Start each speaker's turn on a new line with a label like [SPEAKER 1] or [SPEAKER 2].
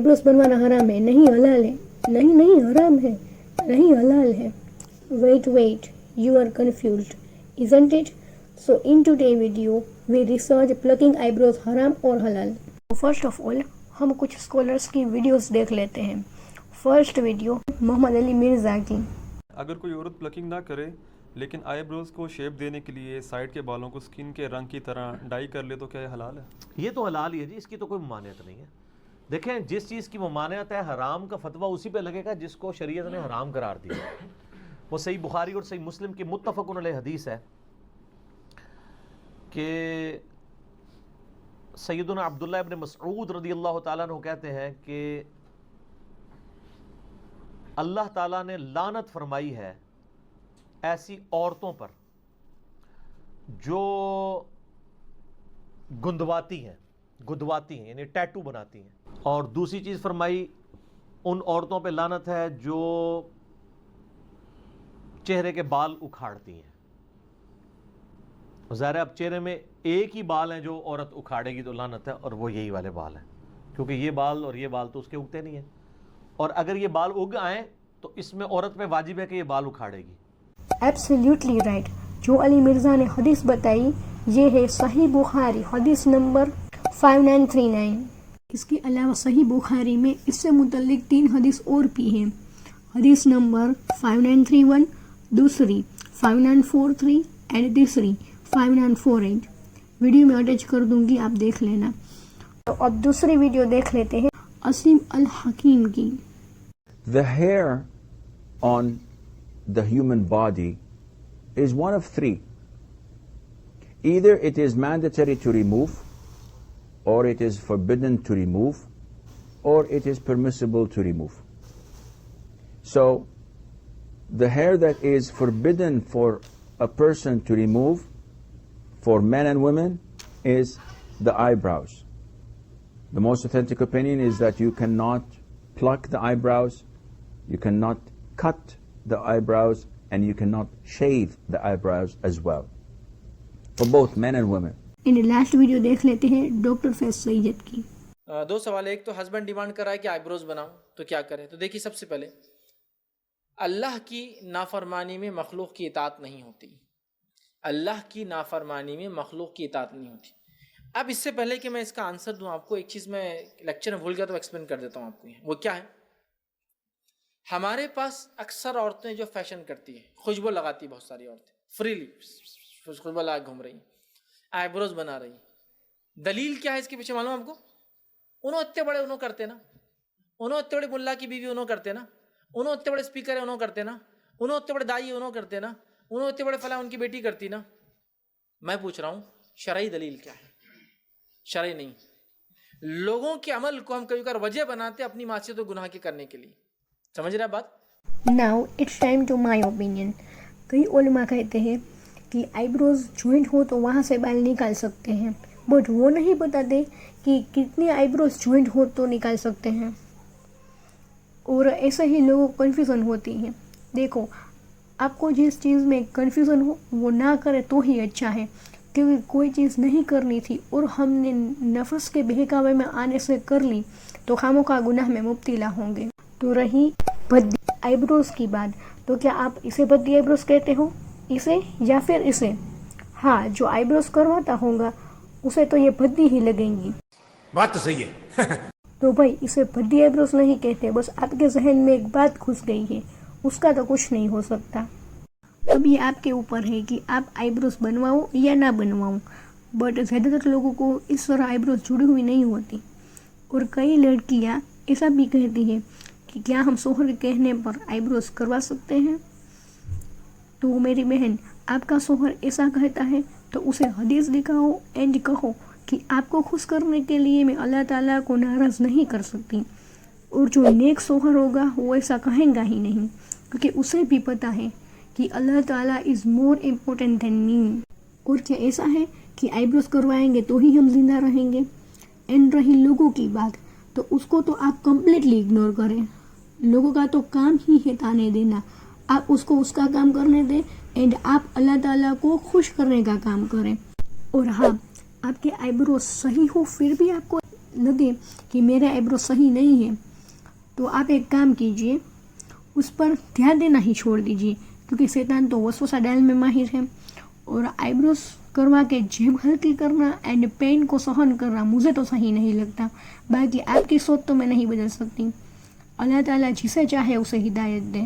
[SPEAKER 1] Eyebrows बनवाना हराम है, नहीं हलाल है, नहीं हराम है, नहीं हलाल है. Wait, you are confused, isn't it? So in today's video, we research plucking eyebrows haram और halal. First of all, हम कुछ स्कॉलर्स की वीडियोस देख लेते हैं. फर्स्ट वीडियो मोहम्मद अली मिर्ज़ा की.
[SPEAKER 2] अगर कोई औरत प्लकिंग ना करे लेकिन आईब्रोज को शेप देने के लिए साइड के बालों को स्किन के रंग की तरह डाई कर ले तो क्या ये हलाल है?
[SPEAKER 3] ये तो हलाल ही है जी, इसकी तो कोई ममानियत नहीं है. देखें, जिस चीज़ की ममानियत है, हराम का फतवा उसी पे लगेगा जिसको शरीयत ने हराम करार दिया. वो सही बुखारी और सही मुस्लिम की मुत्तफ़क़ुन अलैह हदीस है कि सैयदुना अब्दुल्लाह इब्न मसऊद रज़ियल्लाहु ताला अन्हु कहते हैं कि अल्लाह ताला ने लानत फरमाई है ऐसी औरतों पर जो गुदवाती हैं यानी टैटू बनाती हैं. और दूसरी चीज़ फरमाई, उन औरतों पे लानत है जो चेहरे के बाल उखाड़ती हैं. ज़ाहिर है अब चेहरे में एक ही बाल हैं जो औरत उखाड़ेगी तो लानत है, और वो यही वाले बाल हैं, क्योंकि ये बाल और ये बाल तो उसके उगते नहीं हैं. और अगर ये बाल उग आए तो इसमें औरत पे वाजिब है कि ये बाल उखाड़ेगी.
[SPEAKER 1] Absolutely right. जो अली मिर्ज़ा ने हदीस बताई ये है सही बुखारी हदीस नंबर 5939. इसके अलावा सही बुखारी में इससे मुतल्लिक 3 हदीस और भी हैं. हदीस नंबर 5931, दूसरी 5943 एंड तीसरी 5948. वीडियो में अटैच कर दूंगी, आप देख लेना. तो अब दूसरी वीडियो देख लेते हैं असीम अल हकीम की.
[SPEAKER 4] The hair on the human body is one of 3. Either it is mandatory to remove, or it is forbidden to remove, or it is permissible to remove. So, the hair that is forbidden for a person to remove, for men and women, is the eyebrows. The most authentic opinion is that you cannot pluck the eyebrows, you cannot cut the eyebrows, and you cannot shave the eyebrows as well, for both men and women.
[SPEAKER 1] In last video देख लेते हैं doctor Faiz Syed की.
[SPEAKER 5] 2 सवाल. एक तो husband demand कर रहा है कि आईब्रोज बनाओ, तो क्या करें? तो देखिए, सबसे पहले अल्लाह की नाफरमानी में मखलूक की इताअत नहीं होती. अल्लाह की नाफरमानी में मखलूक की इताअत नहीं होती. अब इससे पहले कि मैं इसका आंसर दूं आपको, एक चीज़ मैं लेक्चर में भूल गया तो एक्सप्लेन कर देता हूं आपको. वो क्या है? हमारे पास अक्सर औरतें जो फैशन करती हैं, खुशबू लगाती, बहुत सारी औरतें फ्रीली खुशबू लगा घूम रही, आईब्रोज बना रही. दलील क्या है इसके पीछे मालूम आपको? उन्होंने इतने बड़े उन्होंने करते ना, उन्होंने इतने बड़े मुल्ला की बीवी उन्होंने करते ना, उन्होंने इतने बड़े स्पीकर है उन्होंने करते ना, उन्होंने इतने बड़े दाई उन्होंने करते ना, उन्होंने इतने बड़े फला उनकी बेटी करती ना. मैं पूछ रहा हूँ शरई दलील क्या है? शरई नहीं. लोगों के अमल को हम कभी कभार वजह बनाते अपनी मासियत और गुनाह के करने के लिए. समझ रहे बात?
[SPEAKER 1] Now it's time to my opinion. कई उलमा कहते हैं कि आईब्रोज जॉइंट हो तो वहाँ से बाल निकाल सकते हैं, बट वो नहीं बताते कि कितने आईब्रोज जॉइंट हो तो निकाल सकते हैं. और ऐसे ही लोगों को कन्फ्यूज़न होती है. देखो, आपको जिस चीज़ में कन्फ्यूज़न हो वो ना करे तो ही अच्छा है, क्योंकि कोई चीज़ नहीं करनी थी और हमने नफ्स के बहकावे में आने से कर ली तो खामोखा गुनाह में मुब्तला होंगे. तो रही भद्दी आईब्रोज की बात, तो क्या आप इसे भद्दी आईब्रोज कहते हो, इसे या फिर इसे? हाँ, जो आईब्रोज करवाता होगा उसे तो ये भद्दी ही लगेंगी.
[SPEAKER 6] बात तो सही है.
[SPEAKER 1] तो भाई इसे भद्दी आईब्रोज नहीं कहते, बस आपके जहन में एक बात घुस गई है, उसका तो कुछ नहीं हो सकता. अब ये आपके ऊपर है कि आप आईब्रोज बनवाओ या ना बनवाओ, बट ज़्यादातर लोगों को इस तरह आईब्रोज जुड़ी हुई नहीं होती. और कई लड़कियाँ ऐसा भी कहती है कि क्या हम शोहर के कहने पर आईब्रोज करवा सकते हैं? तो मेरी बहन, आपका शोहर ऐसा कहता है तो उसे हदीस दिखाओ एंड कहो कि आपको खुश करने के लिए मैं अल्लाह ताला को नाराज़ नहीं कर सकती. और जो नेक शोहर होगा वो ऐसा कहेगा ही नहीं, क्योंकि उसे भी पता है कि अल्लाह ताला is more important than me. और क्या ऐसा है कि आईब्रोज करवाएंगे तो ही हम जिंदा रहेंगे? एंड रही लोगों की बात, तो उसको तो आप कम्प्लीटली इग्नोर करें. लोगों का तो काम ही है ताने देना. आप उसको उसका काम करने दें एंड आप अल्लाह ताला को खुश करने का काम करें. और हाँ, आपके आईब्रोज सही हो फिर भी आपको لگے کہ میرا آئی برو صحیح نہیں ہے تو آپ ایک کام کیجئے, اس پر دھیان دینا ہی چھوڑ دیجئے, کیونکہ شیطان تو وسوسہ ڈالنے میں ماہر ہے. اور آئی بروز کروا کے جیب ہلکی کرنا اینڈ پین کو سہن کرنا مجھے تو صحیح نہیں لگتا. باقی آپ کی سوچ تو میں نہیں بدل سکتی. اللہ تعالیٰ جسے چاہے اسے ہدایت دے.